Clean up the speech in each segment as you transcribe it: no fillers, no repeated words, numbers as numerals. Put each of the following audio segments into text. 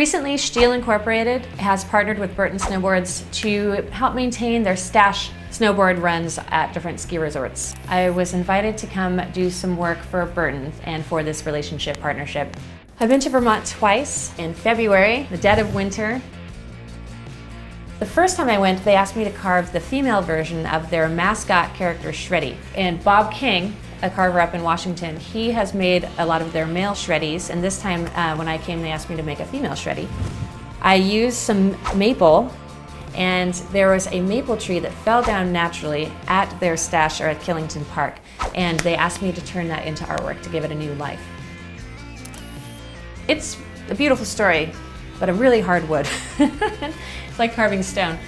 Recently, STIHL Incorporated has partnered with Burton Snowboards to help maintain their STIHL snowboard runs at different ski resorts. I was invited to come do some work for Burton and for this relationship partnership. I've been to Vermont twice, in February, the dead of winter. The first time I went, they asked me to carve the female version of their mascot character, Shreddie. And Bob King, a carver up in Washington, he has made a lot of their male Shreddies, and this time when I came, they asked me to make a female Shreddie. I used some maple, and there was a maple tree that fell down naturally at their STIHL or at Killington Park, and they asked me to turn that into artwork to give it a new life. It's a beautiful story, but a really hard wood. It's like carving stone.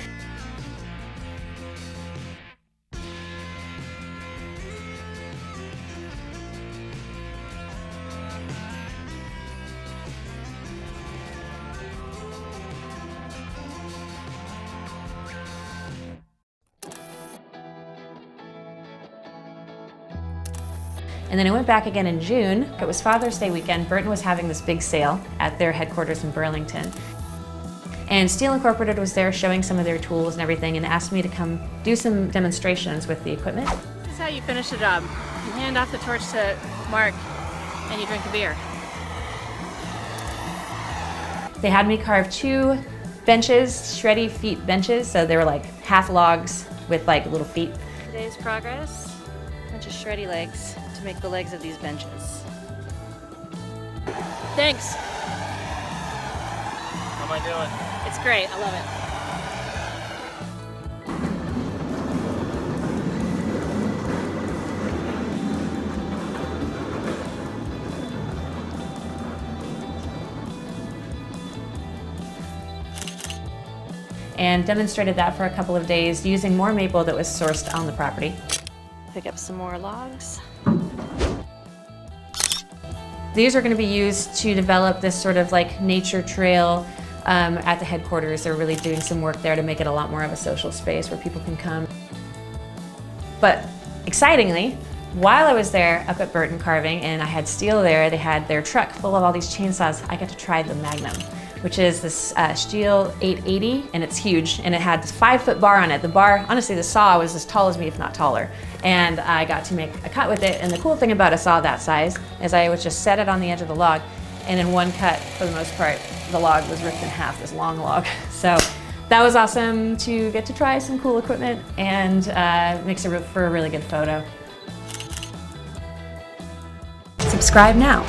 And then I went back again in June. It was Father's Day weekend. Burton was having this big sale at their headquarters in Burlington. And STIHL Incorporated was there showing some of their tools and everything and asked me to come do some demonstrations with the equipment. This is how you finish a job. You hand off the torch to Mark and you drink a beer. They had me carve 2 benches, Shreddie feet benches, so they were like half logs with like little feet. Today's progress, a bunch of Shreddie legs to make the legs of these benches. Thanks. How am I doing? It's great, I love it. And demonstrated that for a couple of days using more maple that was sourced on the property. Pick up some more logs. These are going to be used to develop this sort of like nature trail at the headquarters. They're really doing some work there to make it a lot more of a social space where people can come. But excitingly, while I was there up at Burton carving and I had STIHL there, they had their truck full of all these chainsaws. I got to try the MAGNUM, which is this STIHL 880, and it's huge, and it had this 5-foot bar on it. The bar, honestly, the saw was as tall as me, if not taller, and I got to make a cut with it. And the cool thing about a saw that size is I would just set it on the edge of the log, and in one cut, for the most part, the log was ripped in half, this long log. So that was awesome to get to try some cool equipment, and makes it for a really good photo. Subscribe now.